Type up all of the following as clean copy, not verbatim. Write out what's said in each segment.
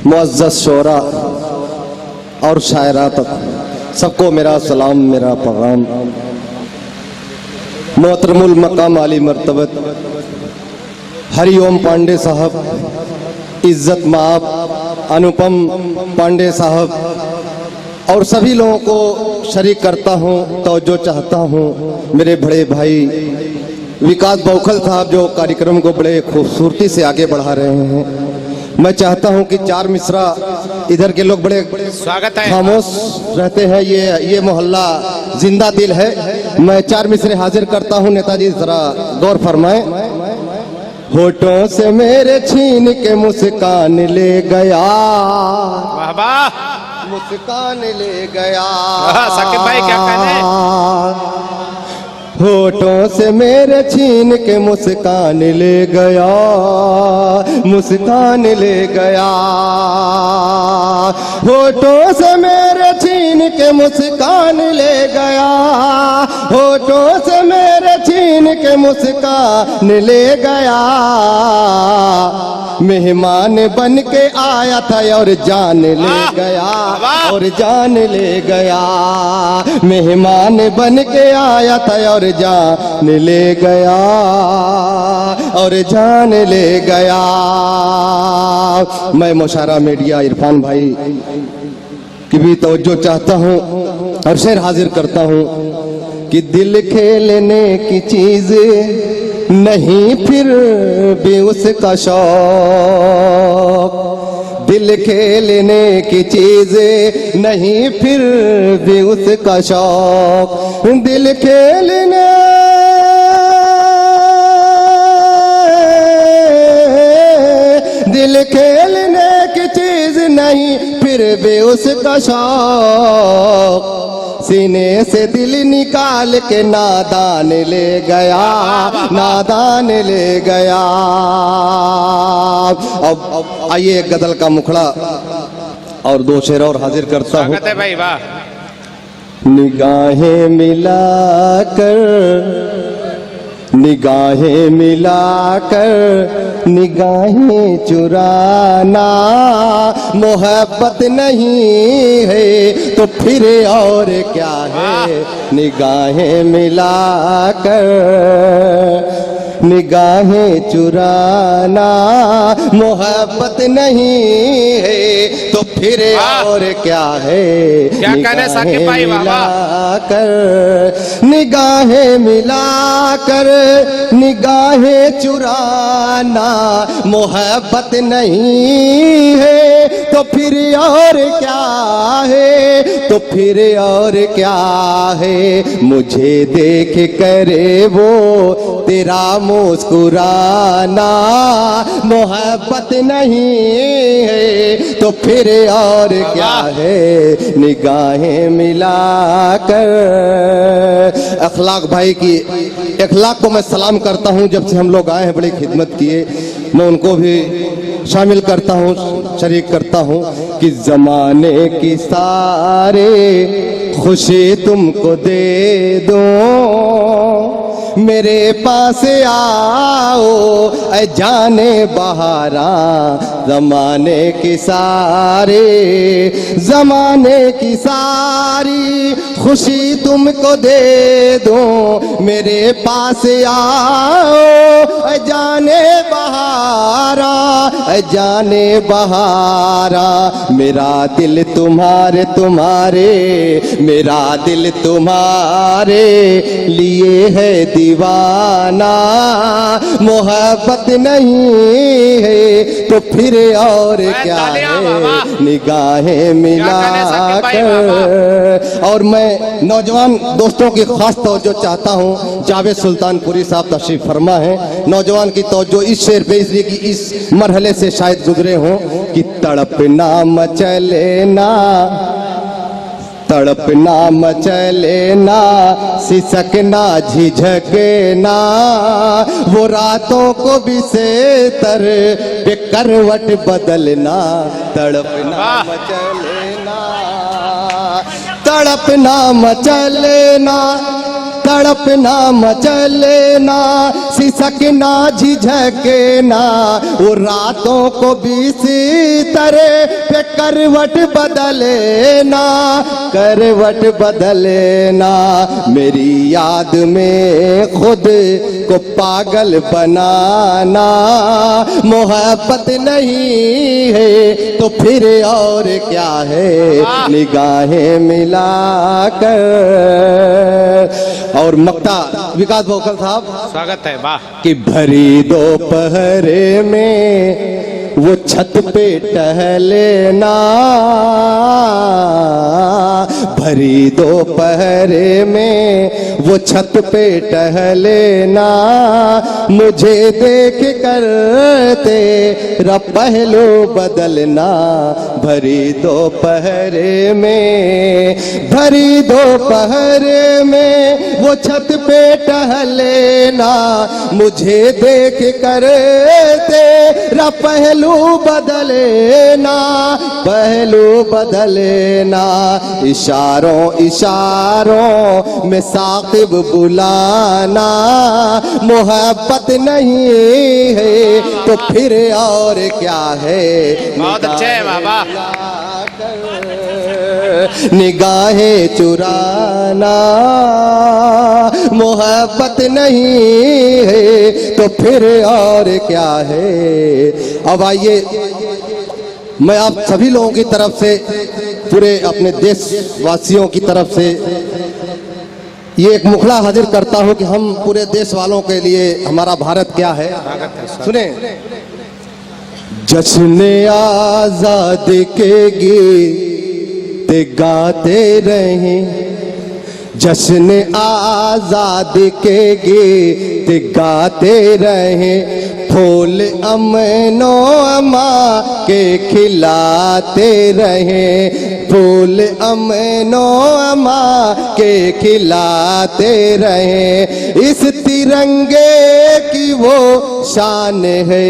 मुअज़्ज़ज़ शोरा और शायरा तक सबको मेरा सलाम, मेरा पैगाम। मोहतरमुल मकाम आली मर्तबत हरिओम पांडे साहब, इज्जत माब अनुपम पांडे साहब और सभी लोगों को शरीक करता हूँ, तवज्जो चाहता हूँ। मेरे बड़े भाई विकास बौखल साहब जो कार्यक्रम को बड़े खूबसूरती से आगे बढ़ा रहे हैं, मैं चाहता हूं कि चार मिसरा, इधर के लोग बड़े स्वागत है, खामोश रहते हैं, ये मोहल्ला जिंदा दिल है। मैं चार मिसरे हाजिर करता हूं। नेताजी जरा गौर फरमाएं। होठों से मेरे छीन के मुस्कान ले गया, वाह वाह, मुस्कान ले गया। साकिब भाई क्या कहने? होठों से मेरे छीन के मुस्कान ले गया, मुस्कान ले गया। होठों से मेरे छीन के मुस्कान ले गया, होठों से मेरे छीन के मुस्कान ले गया। मेहमान बन के आया था और जान ले गया, और जान ले गया। मेहमान बन के आया था और जान ले गया, और जान ले गया। मैं मुशारा मीडिया इरफान भाई की भी तवज्जो चाहता हूँ और शेर हाजिर करता हूँ कि दिल खेलने की चीज नहीं फिर भी उसका शौक, दिल खेलने की चीज नहीं फिर भी उसका शौक। दिल खेलने दिल खेलने की चीज नहीं फिर भी उसका शौक। सीने से दिल निकाल के नादान ले गया, नादान ले गया। अब आइए एक गजल का मुखड़ा और दो शेर और हाजिर करता हूँ। स्वागत है भाई, वाह। निगाहें मिलाकर, निगाहें मिलाकर निगाहें चुराना मोहब्बत नहीं है तो फिर और क्या है। निगाहें मिलाकर निगाहें चुराना मोहब्बत नहीं है तो फिर और क्या है। क्या कहने साकिब भाई, वाह मिलाकर निगाहें मिलाकर निगाहें चुराना मोहब्बत नहीं है तो फिर और क्या है, तो फिर और क्या है। मुझे देख कर वो तेरा मुस्कुराना मोहब्बत नहीं है तो फिर और क्या है। निगाहें मिलाकर। अखलाक भाई की अखलाक को मैं सलाम करता हूं। जब से हम लोग आए हैं बड़ी खिदमत किए, मैं उनको भी शामिल करता हूं, शरीक करता हूं कि जमाने की सारे खुशी तुमको दे दूं, मेरे पास आओ ऐ जाने बहारा। जमाने की सारी, जमाने की सारी खुशी तुमको दे दूं, मेरे पास आओ ऐ जाने बहारा, ऐ जाने बहारा। मेरा दिल तुम्हारे तुम्हारे, मेरा दिल तुम्हारे लिए है दीवाना। मोहब्बत नहीं है तो फिर और क्या है। निगाहें मिलाकर। और मैं नौजवान दोस्तों की खास तवज्जो चाहता हूँ। जावेद सुल्तानपुरी साहब तशरीफ फरमा है। नौजवान की तवज्जो इस शेर पे इसलिए कि इस मरहले से शायद गुजरे हों कि तड़पना मचले ना, तड़पना मचले ना, सिसकना झिझकना, वो रातों को भी सेतर पे करवट बदलना। तड़पना मचलेना, तड़पना मचलेना, तड़पना मचलेना, सिसकना झिझकना वो रातों को बिस्तर पे करवट बदलेना, करवट बदलेना, मेरी याद में खुद को पागल बनाना। मोहब्बत नहीं है तो फिर और क्या है, निगाहें मिलाकर। और मक्ता विकास भोकल साहब, स्वागत है, वाह। कि भरी दोपहर में वो छत पे टहलेना, भरी दोपहर में वो छत पे टहलेना, मुझे देख कर तेरा पहलू बदलना। भरी दोपहर में, भरी दोपहर में वो छत पे टहलेना, मुझे देख कर तेरा पहलू बदलेना, पहलू बदलेना। इशारों इशारों में साकिब बुलाना, मोहब्बत नहीं है तो फिर और क्या है। बहुत अच्छे है, वाह वाह। निगाहें चुराना, मोहब्बत नहीं है तो फिर और क्या है। अब आइए मैं आप सभी लोगों की तरफ से, पूरे अपने देशवासियों की तरफ से ये एक मुखड़ा हाजिर करता हूं कि हम पूरे देश वालों के लिए हमारा भारत क्या है। सुने, जश्न आजादी के गीत गाते रहें, जश्न आजादी के गीत गाते रहें, फूल अमनो अमा के खिलाते रहें, फूल अमनो अमा के खिलाते रहें। इस तिरंगे की वो शान है,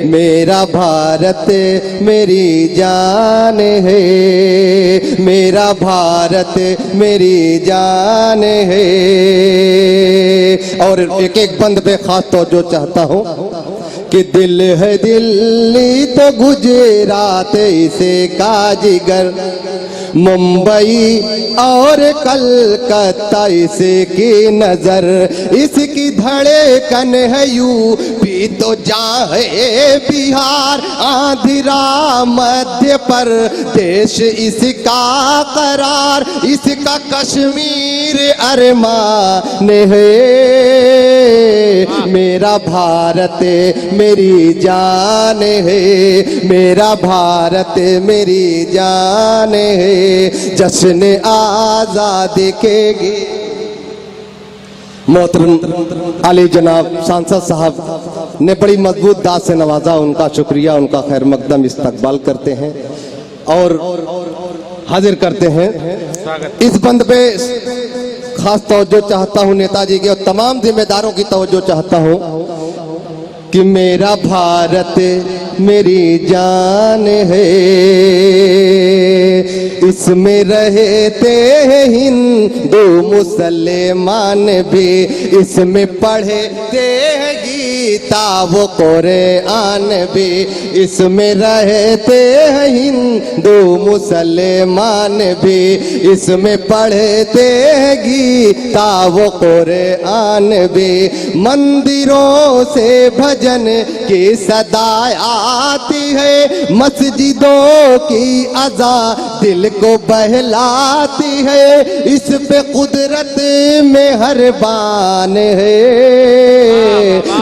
मेरा भारत मेरी जान है, मेरा भारत मेरी जान है। और एक एक बंद पे खास तौर जो चाहता हूं कि दिल है दिल्ली तो गुजरात इसे का जिगर, मुंबई और कलकत्ता इसे की नजर, इसकी धड़कन है यूपी तो जहाँ है बिहार, आंध्रा मध्य प्रदेश इसका करार, इसका कश्मीर अरमान है। मेरा भारत मेरी जान है, मेरा भारत मेरी जान है। जश्न आजादी के मोहतरम आली जनाब सांसद साहब ने बड़ी मजबूत दाद से नवाजा, उनका शुक्रिया, उनका खैर मकदम इस्तकबाल करते हैं और हाजिर करते हैं। इस बंद पे खास तवज्जो चाहता हूं नेताजी के और तमाम जिम्मेदारों की तवज्जो चाहता हूं कि मेरा भारत मेरी जान है, इसमें रहते हैं हिंदू मुसलमान भी, इसमें पढ़ते हैं गीता वो कुरान भी, इसमें रहते हैं हिंदू मुसलमान भी, इसमें पढ़ते हैं गीता वो कुरान भी। मंदिरों से भजन की सदा आती है, मस्जिदों की अज़ा दिल को बहलाती है, इस पे कुदरत में हरबान है।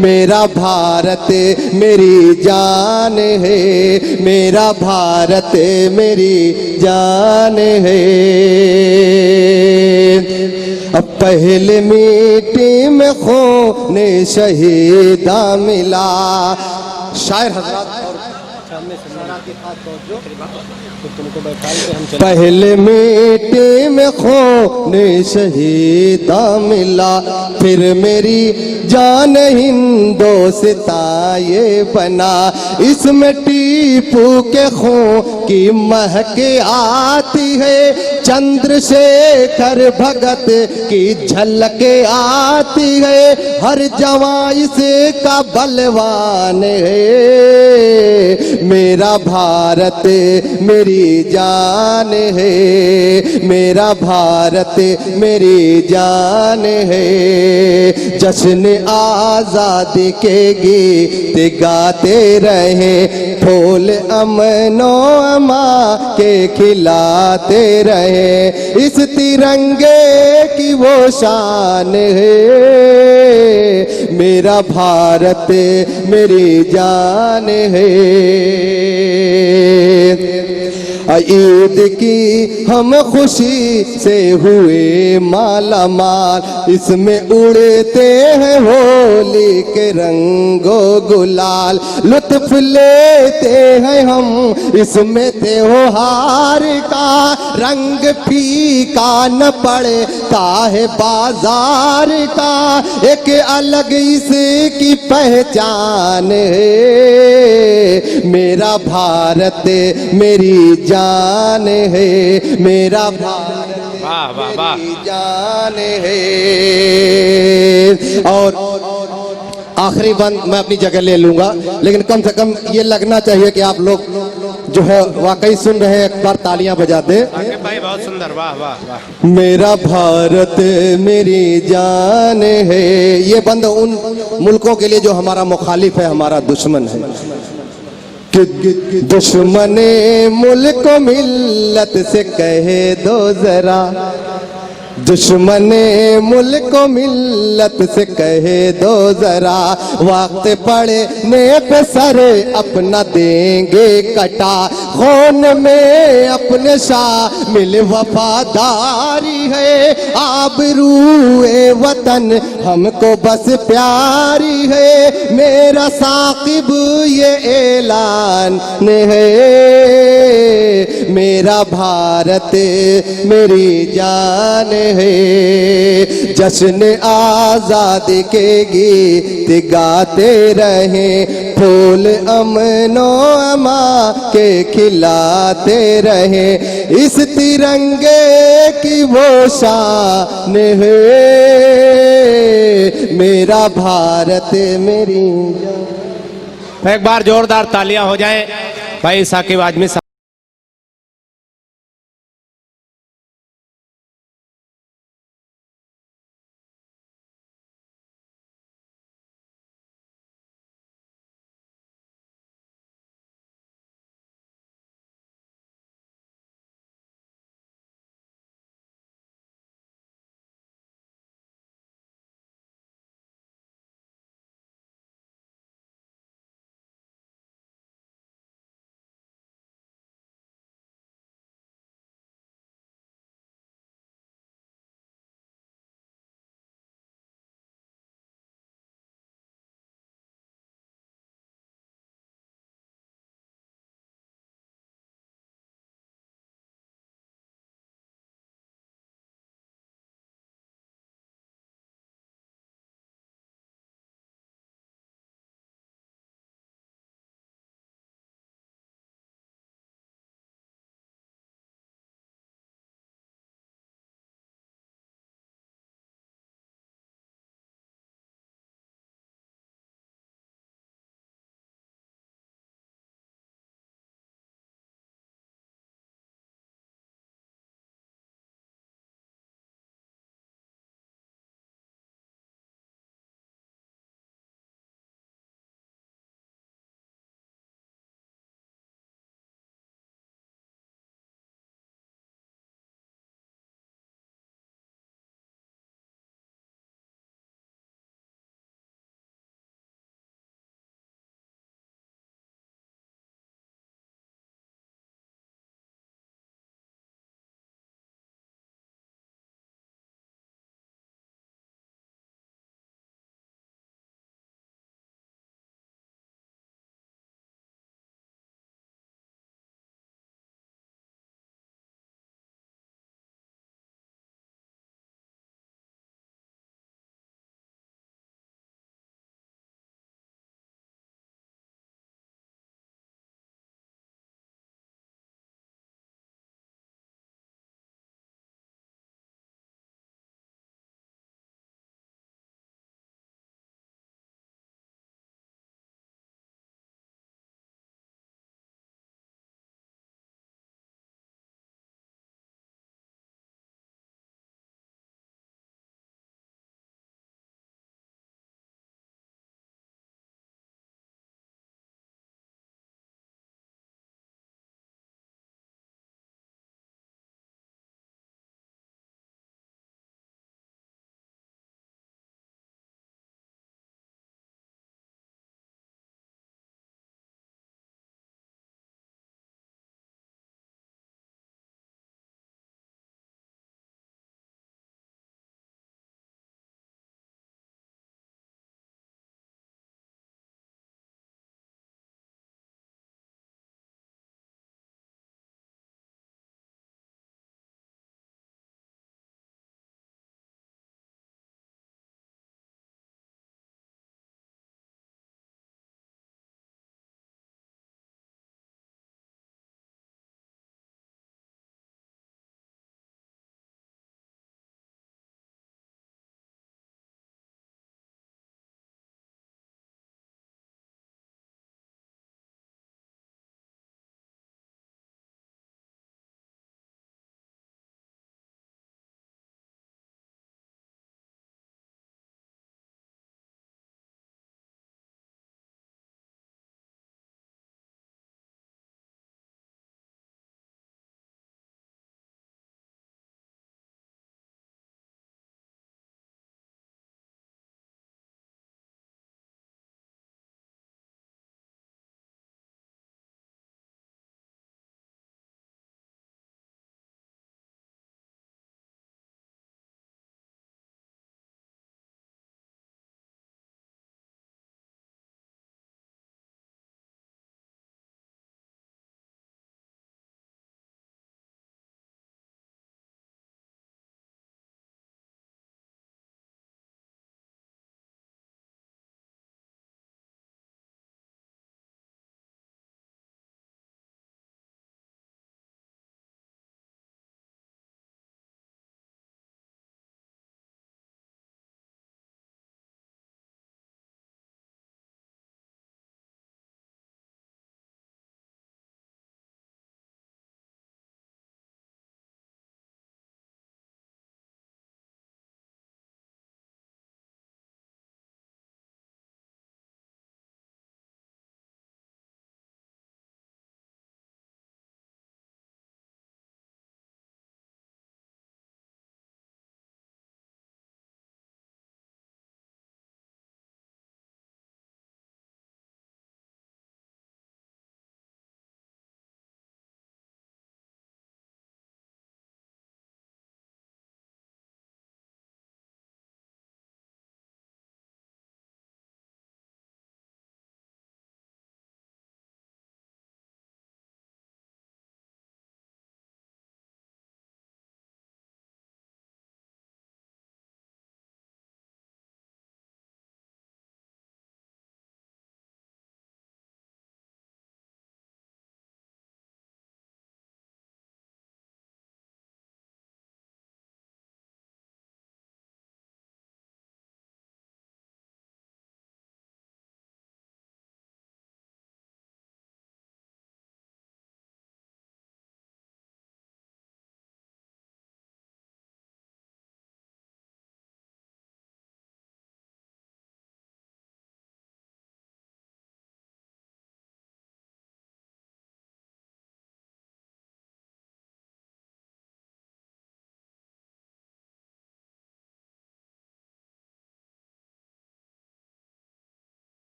मेरा भारत मेरी जान है, मेरा भारत मेरी जान है। अब पहले मीटिंग में खून शहीदा मिला, शायर हजरात पहले मीटिंग में खून शहीदा मिला, फिर मेरी जान हिंदोस्ता ये बना, इसमें टीपू के खून की महक आती है, चंद्रशेखर भगत की झलक आती है, हर जवां इसका बलवान है। मेरा भारत मेरी जान है, मेरा भारत मेरी जान है। जश्न आजादी के गीत गाते रहे, फूल अमनो अमा के खिलाते रहे। इस तिरंगे की वो शान है, मेरा भारत मेरी जान है। ईद की हम खुशी से हुए माला माल, इसमें उड़ते हैं होली के रंगो गुलाल। लुत्फ लेते हैं हम इसमें त्योहार का, रंग फीका न पड़ता है बाजार का। एक अलग इसकी पहचान है, मेरा भारत मेरी जान है, मेरा भारत वाह वाह वाह। मेरी जान है। और आखिरी बंद मैं अपनी जगह ले लूंगा, लेकिन कम से कम ये लगना चाहिए कि आप लोग जो है वाकई सुन रहे हैं, एक बार तालियां बजा दे। भाई बहुत सुंदर, वाह वाह वाह। मेरा भारत मेरी जान है। ये बंद उन मुल्कों के लिए जो हमारा मुखालिफ है, हमारा दुश्मन है। कि दुश्मने मुल्क मिल्लत से कहे दो जरा, दुश्मने मुल्क मिल्लत से कहे दो जरा। वक्त पड़ने पे सर अपना देंगे कटा, खून में अपने शामिल वफादारी है। आबरूए वतन हमको बस प्यारी है, मेरा साकिब ये ऐलान है। मेरा भारत मेरी जान है। जश्न आजादी के गीत गाते रहे, फूल अमनो अमा के खिलाते रहे। इस तिरंगे की वो शान है, मेरा भारत मेरी जान। एक बार जोरदार तालियां हो जाए भाई साकिब आजमी साहब।